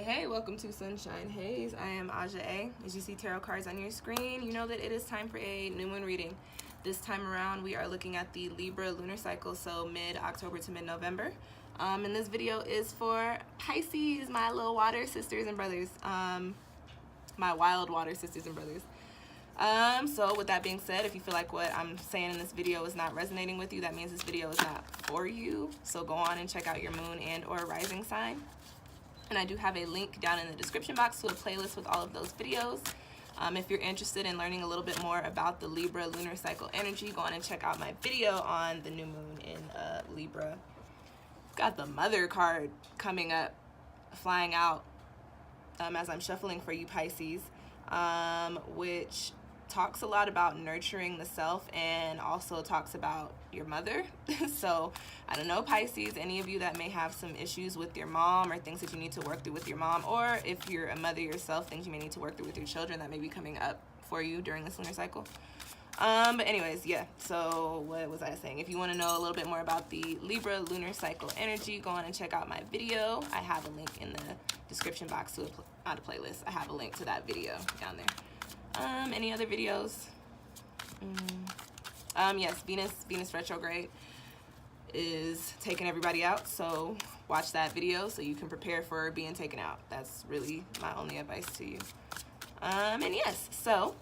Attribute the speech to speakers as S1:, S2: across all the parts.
S1: Hey, welcome to Sunshine Haze. I am Aja A. As you see tarot cards on your screen, you know that it is time for a new moon reading. This time around, we are looking at the Libra lunar cycle, so mid-October to mid-November. And this video is for Pisces, my little water sisters and brothers. My wild water sisters and brothers. So with that being said, if you feel like what I'm saying in this video is not resonating with you, that means this video is not for you. So go on and check out your moon and or rising sign. And I do have a link down in the description box to a playlist with all of those videos. If you're interested in learning a little bit more about the Libra lunar cycle energy, go on and check out my video on the new moon in Libra. Got the Mother card coming up, flying out as I'm shuffling for you Pisces, which talks a lot about nurturing the self and also talks about your mother. So I don't know, Pisces, any of you that may have some issues with your mom or things that you need to work through with your mom, or if you're a mother yourself, things you may need to work through with your children that may be coming up for you during this lunar cycle. But anyways, yeah, so what was I saying? If you want to know a little bit more about the Libra lunar cycle energy, go on and check out my video. I have a link in the description box to not a playlist. I have a link to that video down there. Any other videos? Yes, Venus retrograde is taking everybody out, so watch that video so you can prepare for being taken out. That's really my only advice to you. And yes, so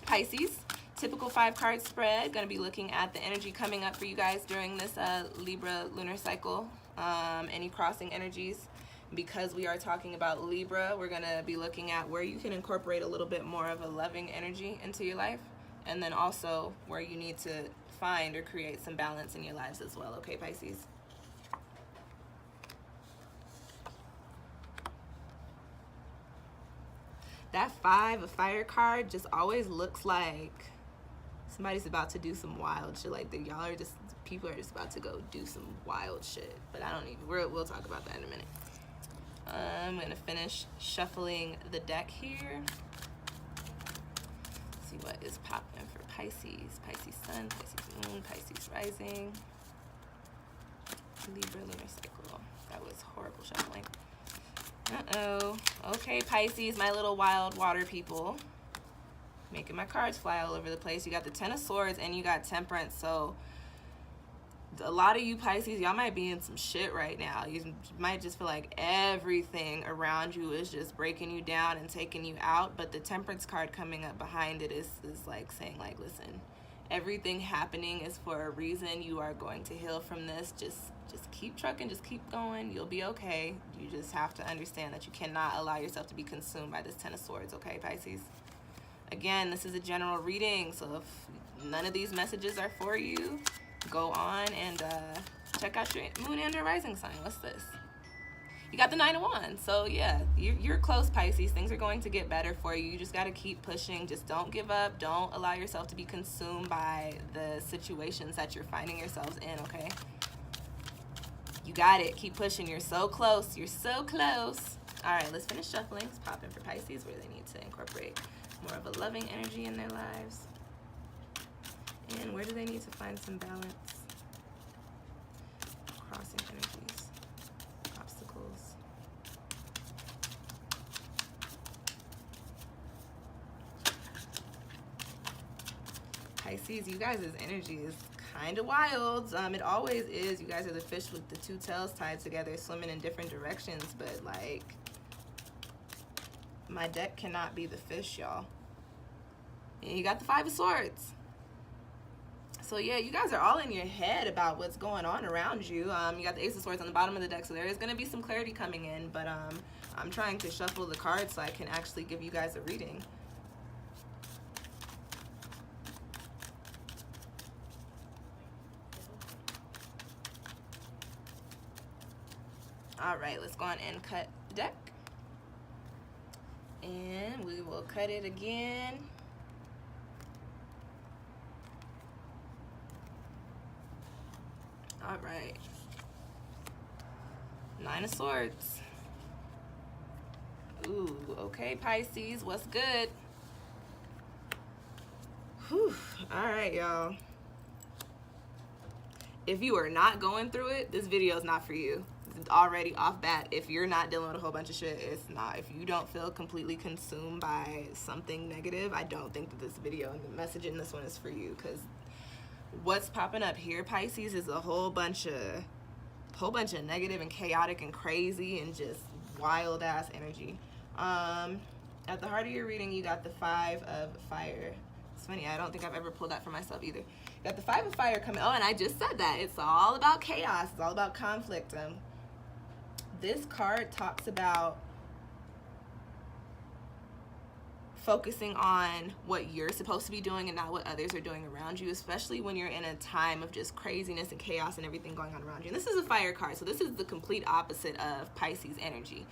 S1: Pisces, typical 5-card spread. Going to be looking at the energy coming up for you guys during this Libra lunar cycle. Any crossing energies. Because we are talking about Libra, we're going to be looking at where you can incorporate a little bit more of a loving energy into your life, and then also where you need to find or create some balance in your lives as well, okay, Pisces? That 5 of Fire card just always looks like somebody's about to do some wild shit. Like y'all are just, people are just about to go do some wild shit. But I don't even, we'll talk about that in a minute. I'm gonna finish shuffling the deck here. See what is popping for Pisces. Pisces Sun, Pisces Moon, Pisces Rising. Libra lunar cycle. That was horrible shuffling. Uh-oh. Okay, Pisces, my little wild water people. Making my cards fly all over the place. You got the 10 of Swords and you got Temperance, so a lot of you Pisces, y'all might be in some shit right now. You might just feel like everything around you is just breaking you down and taking you out. But the Temperance card coming up behind it is like saying, like, listen, everything happening is for a reason. You are going to heal from this. Just keep trucking, just keep going. You'll be okay. You just have to understand that you cannot allow yourself to be consumed by this 10 of Swords, okay, Pisces? Again, this is a general reading, so if none of these messages are for you, go on and check out your moon and your rising sign. What's this? You got the 9 of Wands. So yeah, you're close, Pisces. Things are going to get better for you. You just got to keep pushing. Just don't give up. Don't allow yourself to be consumed by the situations that you're finding yourselves in, okay? You got it. Keep pushing. You're so close. You're so close. All right, let's finish shuffling. Let's pop in for Pisces where they need to incorporate more of a loving energy in their lives. And where do they need to find some balance? Crossing energies, obstacles. Pisces, you guys' energy is kind of wild. It always is. You guys are the fish with the 2 tails tied together, swimming in different directions. But like, my deck cannot be the fish, y'all. And you got the 5 of Swords. So yeah, you guys are all in your head about what's going on around you. You got the Ace of Swords on the bottom of the deck, so there is going to be some clarity coming in, but I'm trying to shuffle the cards so I can actually give you guys a reading. All right, let's go on and cut the deck. And we will cut it again. All right. 9 of Swords. Ooh, okay, Pisces, what's good? Whew. All right, y'all. If you are not going through it, this video is not for you. already off bat, if you're not dealing with a whole bunch of shit, it's not. If you don't feel completely consumed by something negative, I don't think that this video and the message in this one is for you, because what's popping up here, Pisces, is a whole bunch of negative and chaotic and crazy and just wild ass energy. At the heart of your reading, you got the 5 of Fire. It's funny, I don't think I've ever pulled that for myself either. You got the 5 of Fire coming. Oh, and I just said that. It's all about chaos. It's all about conflict. This card talks about focusing on what you're supposed to be doing and not what others are doing around you, especially when you're in a time of just craziness and chaos and everything going on around you. And this is a fire card, so this is the complete opposite of Pisces energy.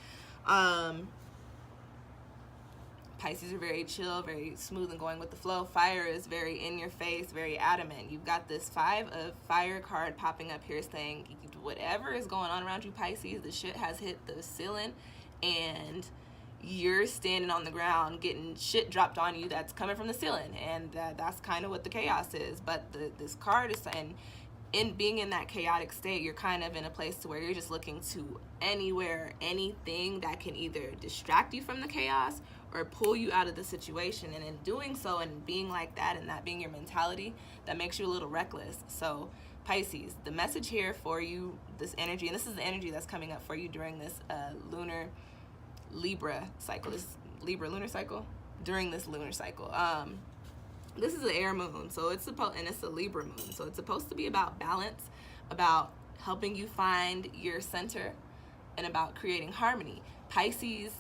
S1: Pisces are very chill, very smooth and going with the flow. Fire is very in your face, very adamant. You've got this 5 of Fire card popping up here saying whatever is going on around you, Pisces, the shit has hit the ceiling and you're standing on the ground getting shit dropped on you that's coming from the ceiling. And that's kind of what the chaos is. But this card is saying, in being in that chaotic state, you're kind of in a place to where you're just looking to anywhere, anything that can either distract you from the chaos or pull you out of the situation. And in doing so and being like that and that being your mentality, that makes you a little reckless. So Pisces, the message here for you, this energy, and this is the energy that's coming up for you during this lunar Libra cycle, this Libra lunar cycle, during this lunar cycle. This is an air moon, so it's supposed, and it's a Libra moon, so it's supposed to be about balance, about helping you find your center, and about creating harmony. Pisces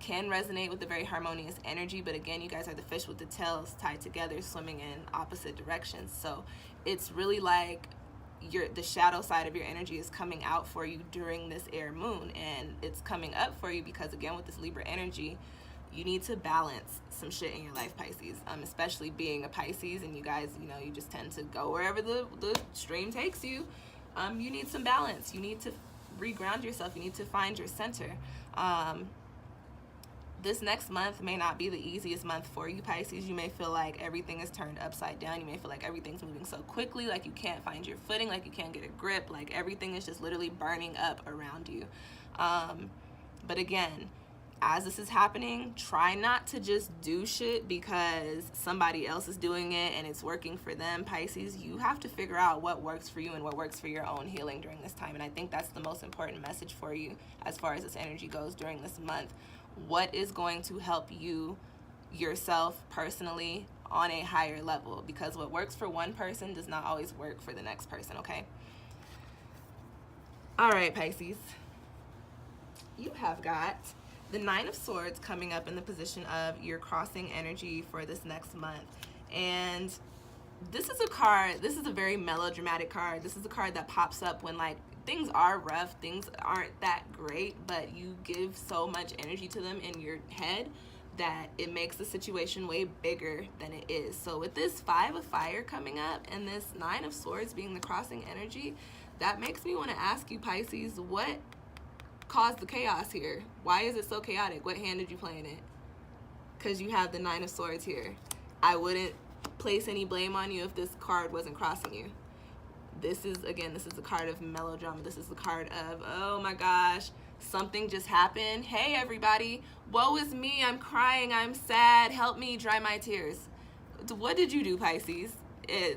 S1: can resonate with a very harmonious energy, but again, you guys are the fish with the tails tied together, swimming in opposite directions. So it's really like the shadow side of your energy is coming out for you during this air moon, and it's coming up for you because, again, with this Libra energy, you need to balance some shit in your life, Pisces, especially being a Pisces, and you guys, you just tend to go wherever the stream takes you. You need some balance. You need to reground yourself. You need to find your center. This next month may not be the easiest month for you, Pisces. You may feel like everything is turned upside down. You may feel like everything's moving so quickly, like you can't find your footing, like you can't get a grip, like everything is just literally burning up around you. But again, as this is happening, try not to just do shit because somebody else is doing it and it's working for them, Pisces. You have to figure out what works for you and what works for your own healing during this time. And I think that's the most important message for you as far as this energy goes during this month. What is going to help you yourself personally on a higher level? Because what works for one person does not always work for the next person, okay? All right, Pisces. You have got the 9 of Swords coming up in the position of your crossing energy for this next month. And this is a card, this is a very melodramatic card. This is a card that pops up when, like, things are rough, things aren't that great, but you give so much energy to them in your head that it makes the situation way bigger than it is. So with this 5 of Fire coming up and this 9 of Swords being the crossing energy, that makes me want to ask you, Pisces, what caused the chaos here? Why is it so chaotic? What hand did you play in it? Because you have the 9 of Swords here. I wouldn't place any blame on you if this card wasn't crossing you. This is a card of melodrama. This is the card of, oh my gosh, something just happened. Hey, everybody. Woe is me. I'm crying. I'm sad. Help me dry my tears. What did you do, Pisces?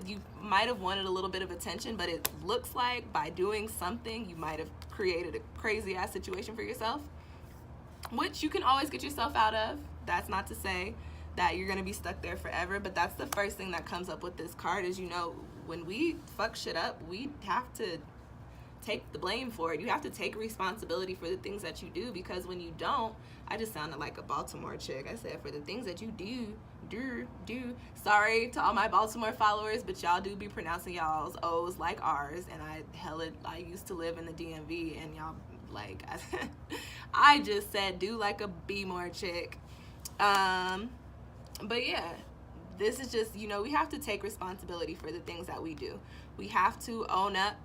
S1: You might have wanted a little bit of attention, but it looks like by doing something, you might have created a crazy-ass situation for yourself, which you can always get yourself out of. That's not to say that you're going to be stuck there forever, but that's the first thing that comes up with this card is, when we fuck shit up, we have to take the blame for it. You have to take responsibility for the things that you do, because when you don't, I just sounded like a Baltimore chick. I said, for the things that you do. Sorry to all my Baltimore followers, but y'all do be pronouncing y'all's O's like R's, and I used to live in the DMV, and y'all, like, I just said do like a B-more chick. But yeah, this is just, we have to take responsibility for the things that we do. We have to own up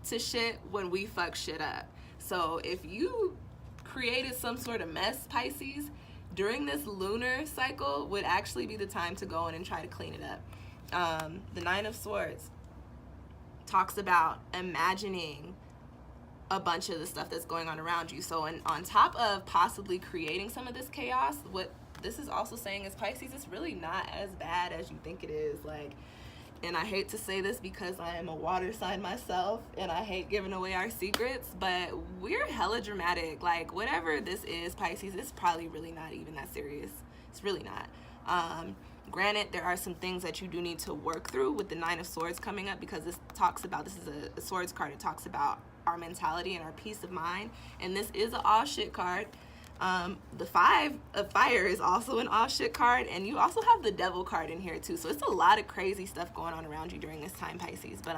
S1: to shit when we fuck shit up. So if you created some sort of mess, Pisces, during this lunar cycle would actually be the time to go in and try to clean it up. The 9 of Swords talks about imagining a bunch of the stuff that's going on around you. So on top of possibly creating some of this chaos, what this is also saying is, Pisces, it's really not as bad as you think it is. Like, and I hate to say this because I am a water sign myself and I hate giving away our secrets, but we're hella dramatic. Like, whatever this is, Pisces, it's probably really not even that serious. It's really not. Granted, there are some things that you do need to work through with the Nine of Swords coming up, because this talks about, this is a Swords card. It talks about our mentality and our peace of mind. And this is an all shit card. The Five of Fire is also an all shit card. And you also have the Devil card in here too. So it's a lot of crazy stuff going on around you during this time, Pisces. But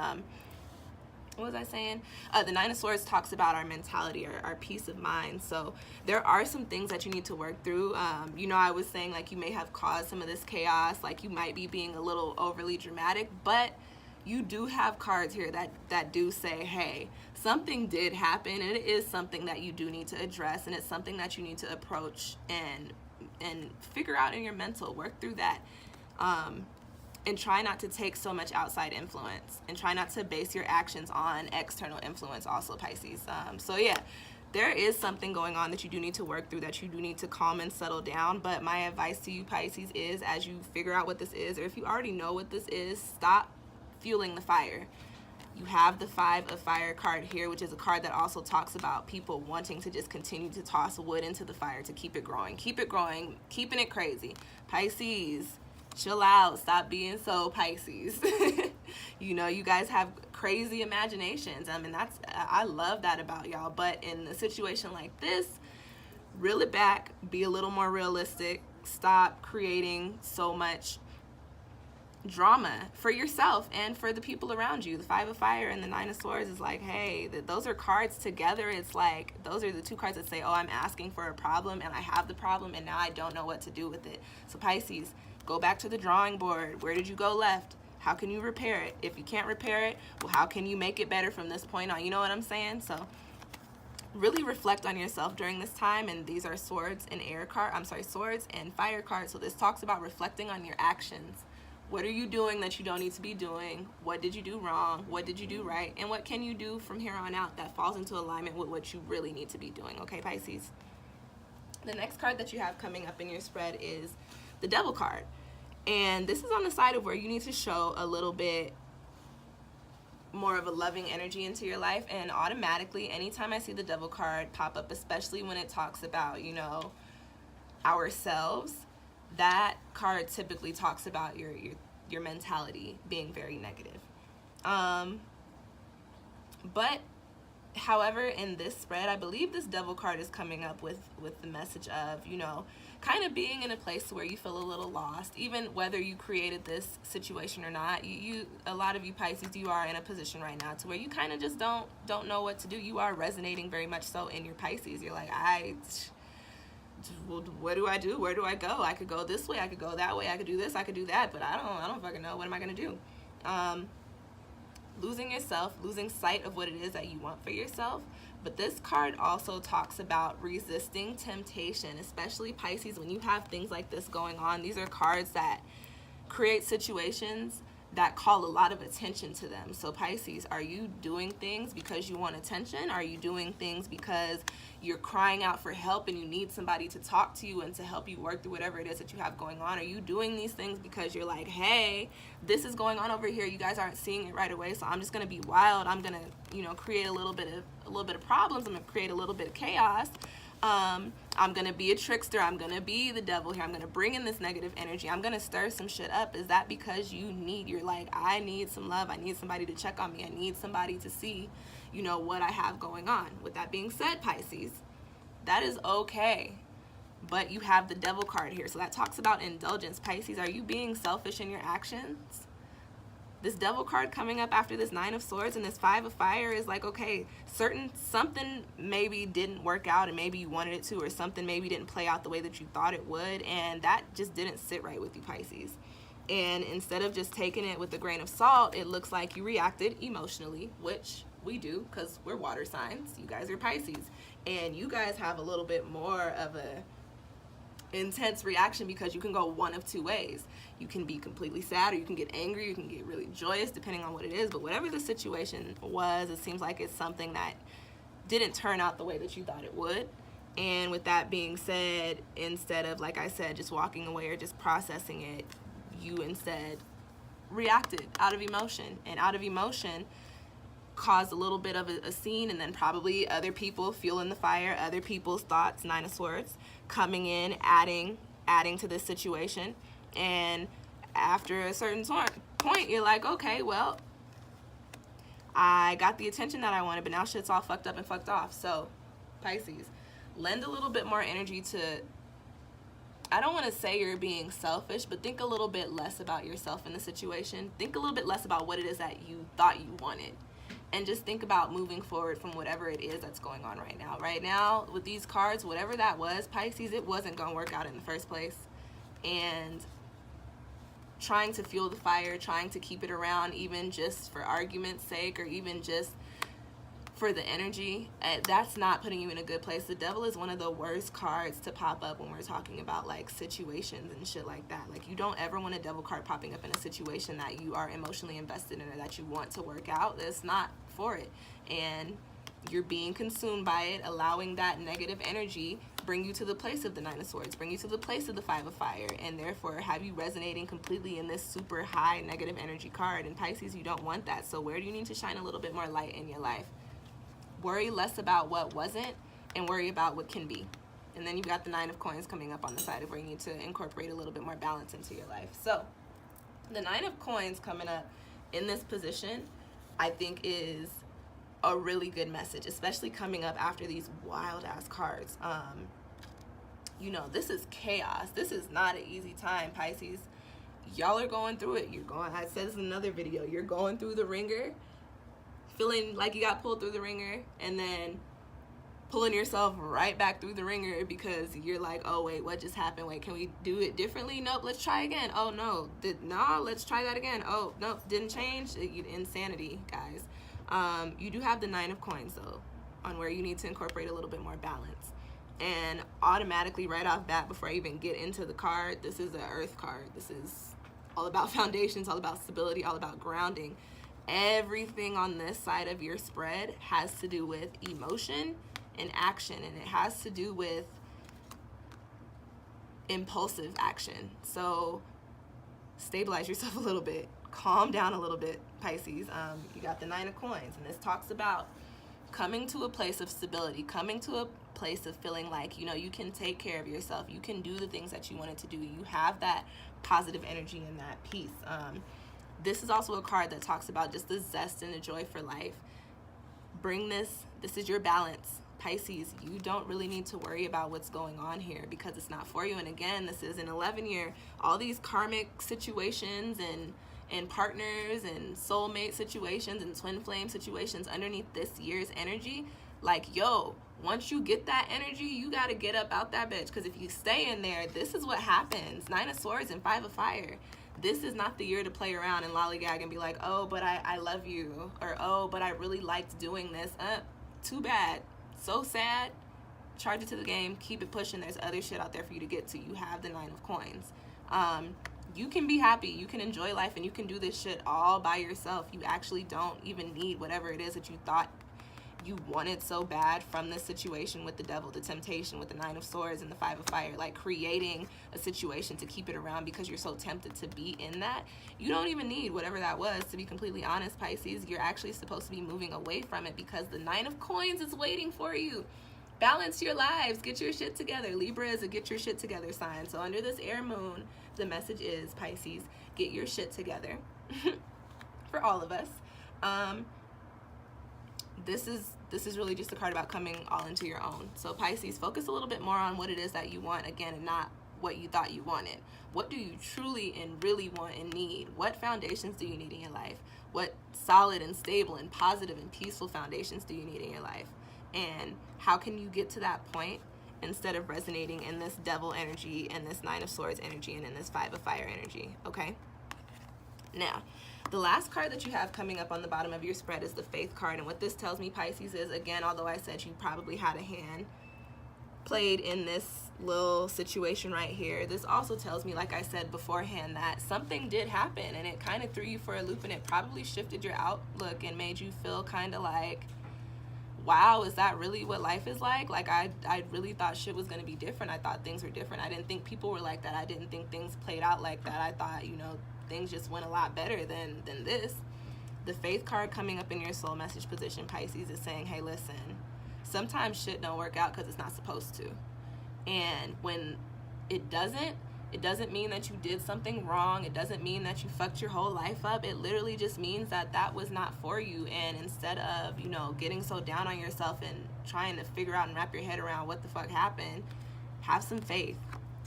S1: what was I saying? The Nine of Swords talks about our mentality, our peace of mind. So there are some things that you need to work through. You know, I was saying, like, you may have caused some of this chaos, like you might be being a little overly dramatic, but you do have cards here that do say, hey, something did happen, and it is something that you do need to address, and it's something that you need to approach and figure out in your mental, work through that. And try not to take so much outside influence, and try not to base your actions on external influence also, Pisces. So yeah, there is something going on that you do need to work through, that you do need to calm and settle down. But my advice to you, Pisces, is as you figure out what this is, or if you already know what this is, stop fueling the fire. You have the Five of Fire card here, which is a card that also talks about people wanting to just continue to toss wood into the fire to keep it growing, keeping it crazy. Pisces, chill out, stop being so Pisces. You know, you guys have crazy imaginations. I mean, I love that about y'all. But in a situation like this, reel it back, be a little more realistic, stop creating so much drama for yourself and for the people around you. The Five of Fire and the Nine of Swords is like, hey, those are cards together. It's like, those are the two cards that say, oh, I'm asking for a problem and I have the problem and now I don't know what to do with it. So Pisces, go back to the drawing board. Where did you go left? How can you repair it? If you can't repair it, well, how can you make it better from this point on? You know what I'm saying? So really reflect on yourself during this time. And these are swords and swords and fire cards. So this talks about reflecting on your actions. What are you doing that you don't need to be doing? What did you do wrong? What did you do right? And what can you do from here on out that falls into alignment with what you really need to be doing? Okay, Pisces? The next card that you have coming up in your spread is the Devil card. And this is on the side of where you need to show a little bit more of a loving energy into your life. And automatically, anytime I see the Devil card pop up, especially when it talks about, you know, ourselves, that card typically talks about your mentality being very negative. But however, in this spread, I believe this Devil card is coming up with the message of, you know, kind of being in a place where you feel a little lost, even whether you created this situation or not. A lot of you Pisces, you are in a position right now to where you kind of just don't know what to do. You are resonating very much so in your Pisces. You're like, what do I do? Where do I go? I could go this way, I could go that way, I could do this, I could do that, but I don't fucking know. What am I gonna do? Losing yourself, losing sight of what it is that you want for yourself. But this card also talks about resisting temptation, especially Pisces. When you have things like this going on, these are cards that create situations that call a lot of attention to them. So Pisces, are you doing things because you want attention? Are you doing things because you're crying out for help and you need somebody to talk to you and to help you work through whatever it is that you have going on? Are you doing these things because you're like, hey, this is going on over here, you guys aren't seeing it right away, so I'm just gonna be wild, I'm gonna, you know, create a little bit of problems, I'm gonna create a little bit of chaos, I'm gonna be a trickster, I'm gonna be the devil here, I'm gonna bring in this negative energy, I'm gonna stir some shit up? Is that because you're like, I need some love, I need somebody to check on me, I need somebody to see, you know, what I have going on? With that being said, Pisces, that is okay, but you have the Devil card here, so that talks about indulgence. Pisces, are you being selfish in your actions? This Devil card coming up after this Nine of Swords and this Five of Fire is like, okay, something maybe didn't work out and maybe you wanted it to, or something maybe didn't play out the way that you thought it would, and that just didn't sit right with you, Pisces. And instead of just taking it with a grain of salt, it looks like you reacted emotionally, which we do because we're water signs. You guys are Pisces, and you guys have a little bit more of a intense reaction because you can go one of two ways. You can be completely sad, or you can get angry, you can get really joyous, depending on what it is. But whatever the situation was, it seems like it's something that didn't turn out the way that you thought it would. And with that being said, instead of, like I said, just walking away or just processing it, you instead reacted out of emotion. And out of emotion caused a little bit of a scene, and then probably other people fueling the fire, other people's thoughts, Nine of Swords, coming in, adding to this situation. And after a certain point, you're like, okay, well, I got the attention that I wanted, but now shit's all fucked up and fucked off. So, Pisces, lend a little bit more energy to, I don't want to say you're being selfish, but think a little bit less about yourself in the situation. Think a little bit less about what it is that you thought you wanted. And just think about moving forward from whatever it is that's going on right now. Right now, with these cards, whatever that was, Pisces, it wasn't going to work out in the first place. And trying to fuel the fire, trying to keep it around, even just for argument's sake, or even just for the energy, that's not putting you in a good place. The Devil is one of the worst cards to pop up when we're talking about like situations and shit like that. Like, you don't ever want a Devil card popping up in a situation that you are emotionally invested in or that you want to work out. That's not for it. And you're being consumed by it, allowing that negative energy bring you to the place of the Nine of Swords, bring you to the place of the Five of Fire, and therefore have you resonating completely in this super high negative energy card. And Pisces, you don't want that. So where do you need to shine a little bit more light in your life? Worry less about what wasn't and worry about what can be. And then you've got the Nine of Coins coming up on the side of where you need to incorporate a little bit more balance into your life. So the Nine of Coins coming up in this position, I think, is a really good message, especially coming up after these wild ass cards. You know, this is chaos. This is not an easy time, Pisces. Y'all are going through it. I said this in another video, you're going through the ringer, feeling like you got pulled through the ringer, and then pulling yourself right back through the ringer because you're like, oh wait, what just happened? Wait, can we do it differently? Nope, let's try again. Oh no, let's try that again. Oh no, didn't change. Insanity, guys. You do have the Nine of Coins though, on where you need to incorporate a little bit more balance. And automatically, right off bat, before I even get into the card, this is an Earth card. This is all about foundations, all about stability, all about grounding. Everything on this side of your spread has to do with emotion and action, and it has to do with impulsive action. So stabilize yourself a little bit, calm down a little bit, Pisces. You got the Nine of Coins, and this talks about coming to a place of stability, coming to a place of feeling like, you know, you can take care of yourself, you can do the things that you wanted to do, you have that positive energy and that peace. This is also a card that talks about just the zest and the joy for life. Bring this is your balance, Pisces. You don't really need to worry about what's going on here because it's not for you. And again, this is an 11-year, all these karmic situations and partners and soulmate situations and twin flame situations underneath this year's energy. Like, yo, once you get that energy, you got to get up out that bitch, because if you stay in there, this is what happens. Nine of Swords and Five of Fire. This is not the year to play around and lollygag and be like, oh, but I love you, or oh, but I really liked doing this. Too bad. So sad. Charge it to the game. Keep it pushing. There's other shit out there for you to get to. You have the Nine of Coins. You can be happy. You can enjoy life, and you can do this shit all by yourself. You actually don't even need whatever it is that you thought you wanted so bad from this situation with the Devil, the temptation with the Nine of Swords and the Five of Fire, like creating a situation to keep it around because you're so tempted to be in that. You don't even need whatever that was, to be completely honest, Pisces. You're actually supposed to be moving away from it because the Nine of Coins is waiting for you. Balance your lives. Get your shit together. Libra is a get your shit together sign. So under this air moon, the message is, Pisces, get your shit together. For all of us. This is really just a card about coming all into your own. So Pisces, focus a little bit more on what it is that you want, again, and not what you thought you wanted. What do you truly and really want and need? What foundations do you need in your life? What solid and stable and positive and peaceful foundations do you need in your life? And how can you get to that point instead of resonating in this Devil energy and this Nine of Swords energy and in this Five of Fire energy, okay? Now, the last card that you have coming up on the bottom of your spread is the Faith card. And what this tells me, Pisces, is, again, although I said you probably had a hand played in this little situation right here, this also tells me, like I said beforehand, that something did happen and it kind of threw you for a loop, and it probably shifted your outlook and made you feel kind of like, wow, is that really what life is like? Like, I really thought shit was gonna be different. I thought things were different. I didn't think people were like that. I didn't think things played out like that. I thought, you know, things just went a lot better than this. The Faith card coming up in your soul message position, Pisces, is saying, hey, listen, sometimes shit don't work out because it's not supposed to. And when it doesn't mean that you did something wrong. It doesn't mean that you fucked your whole life up. It literally just means that that was not for you. And instead of, you know, getting so down on yourself and trying to figure out and wrap your head around what the fuck happened, have some faith.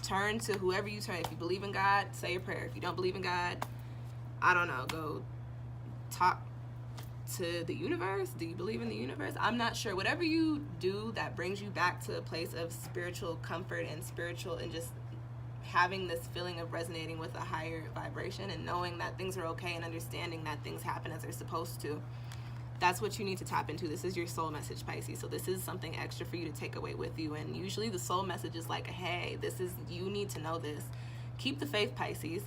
S1: Turn to whoever you turn. If you believe in God, say a prayer. If you don't believe in God, I don't know, go talk to the universe. Do you believe in the universe? I'm not sure. Whatever you do that brings you back to a place of spiritual comfort and spiritual and just having this feeling of resonating with a higher vibration and knowing that things are okay and understanding that things happen as they're supposed to. That's what you need to tap into. This is your soul message, Pisces. So this is something extra for you to take away with you. And usually the soul message is like, hey, this is, you need to know this. Keep the faith, Pisces.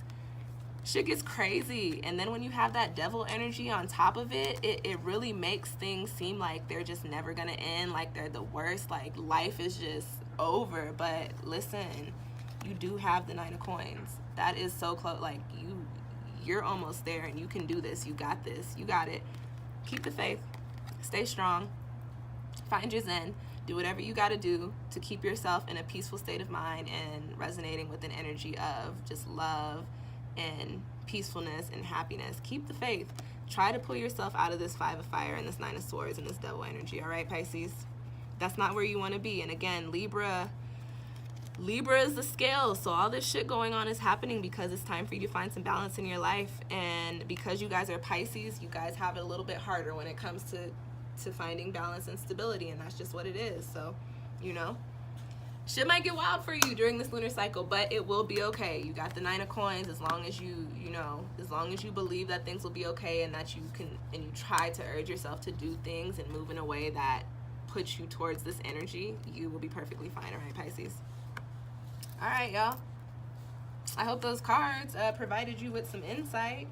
S1: Shit gets crazy. And then when you have that devil energy on top of it, it really makes things seem like they're just never gonna end, like they're the worst, like life is just over. But listen, you do have the 9 of coins. That is so close. Like you're almost there and you can do this. You got this. You got it. Keep the faith. Stay strong. Find your zen. Do whatever you got to do to keep yourself in a peaceful state of mind and resonating with an energy of just love and peacefulness and happiness. Keep the faith. Try to pull yourself out of this 5 of fire and this 9 of swords and this devil energy. All right, Pisces? That's not where you want to be. And again, Libra is the scale. So all this shit going on is happening because it's time for you to find some balance in your life. And because you guys are Pisces, you guys have it a little bit harder when it comes to finding balance and stability. And that's just what it is. So, you know, shit might get wild for you during this lunar cycle, but it will be okay. You got the 9 of coins. As long as you know, as long as you believe that things will be okay and that you can, and you try to urge yourself to do things and move in a way that puts you towards this energy, you will be perfectly fine. All right, Pisces? All right, y'all. I hope those cards provided you with some insight.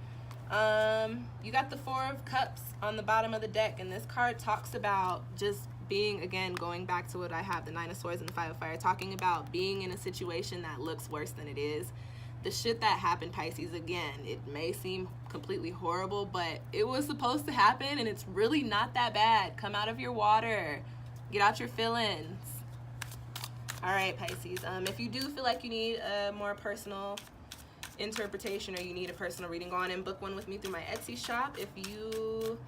S1: You got the 4 of Cups on the bottom of the deck, and this card talks about just being, again, going back to what I have, the 9 of Swords and the 5 of Fire, talking about being in a situation that looks worse than it is. The shit that happened, Pisces, again, it may seem completely horrible, but it was supposed to happen, and it's really not that bad. Come out of your water. Get out your feelings. All right, Pisces, if you do feel like you need a more personal interpretation or you need a personal reading, go on and book one with me through my Etsy shop. If you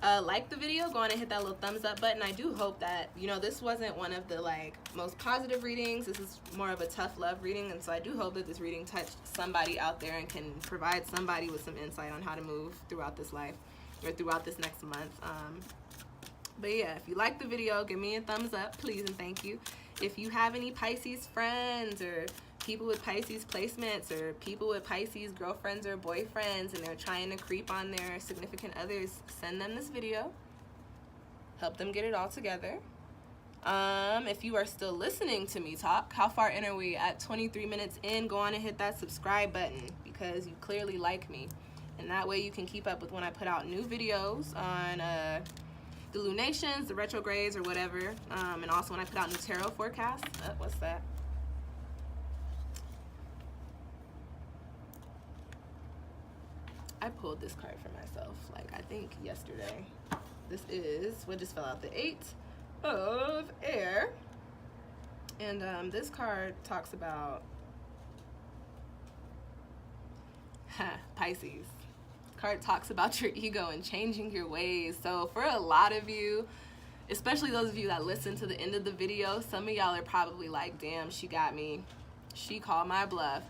S1: like the video, go on and hit that little thumbs up button. I do hope that, you know, this wasn't one of the like most positive readings. This is more of a tough love reading, and so I do hope that this reading touched somebody out there and can provide somebody with some insight on how to move throughout this life or throughout this next month. But yeah, if you like the video, give me a thumbs up, please and thank you. If you have any Pisces friends or people with Pisces placements or people with Pisces girlfriends or boyfriends and they're trying to creep on their significant others, send them this video. Help them get it all together. If you are still listening to me talk, how far in are we? At 23 minutes in, go on and hit that subscribe button because you clearly like me. And that way you can keep up with when I put out new videos on the lunations, the retrogrades, or whatever. And also when I put out new tarot forecasts. What's that? I pulled this card for myself, like I think yesterday. This is what just fell out, the 8 of Air. And this card talks about Pisces. Card talks about your ego and changing your ways. So for a lot of you, especially those of you that listen to the end of the video, some of y'all are probably like, damn, she got me. She called my bluff.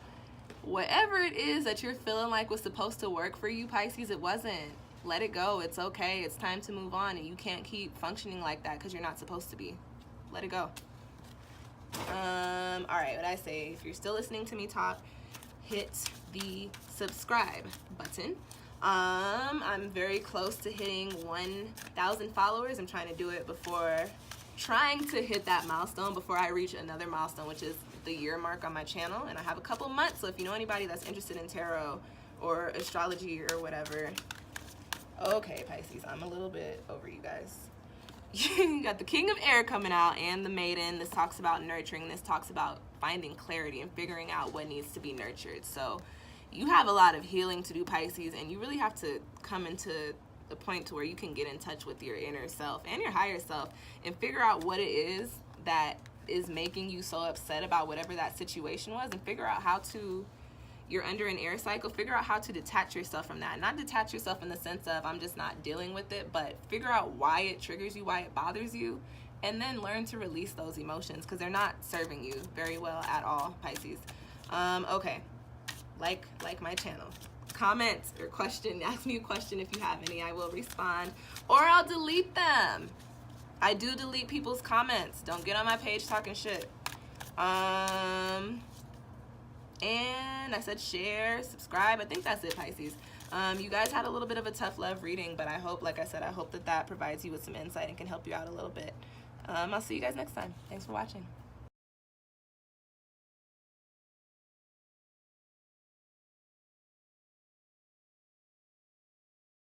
S1: Whatever it is that you're feeling like was supposed to work for you, Pisces, it wasn't. Let it go. It's okay. It's time to move on, and you can't keep functioning like that because you're not supposed to be. Let it go. All right, what I say, if you're still listening to me talk, hit the subscribe button. I'm very close to hitting 1,000 followers. I'm trying to do it trying to hit that milestone before I reach another milestone, which is the year mark on my channel. And I have a couple months, so if you know anybody that's interested in tarot or astrology or whatever. Okay, Pisces, I'm a little bit over you guys. you got the King of Air coming out and the Maiden. This talks about nurturing. This talks about finding clarity and figuring out what needs to be nurtured. So you have a lot of healing to do, Pisces, and you really have to come into the point to where you can get in touch with your inner self and your higher self and figure out what it is that is making you so upset about whatever that situation was, and figure out how to, you're under an air cycle, figure out how to detach yourself from that. Not detach yourself in the sense of I'm just not dealing with it, but figure out why it triggers you, why it bothers you, and then learn to release those emotions, because they're not serving you very well at all, Pisces. Okay, like my channel. Comment or question, ask me a question if you have any. I will respond, or I'll delete them. I do delete people's comments. Don't get on my page talking shit. And I said share, subscribe. I think that's it, Pisces. You guys had a little bit of a tough love reading, but I hope, like I said, I hope that provides you with some insight and can help you out a little bit. I'll see you guys next time. Thanks for watching.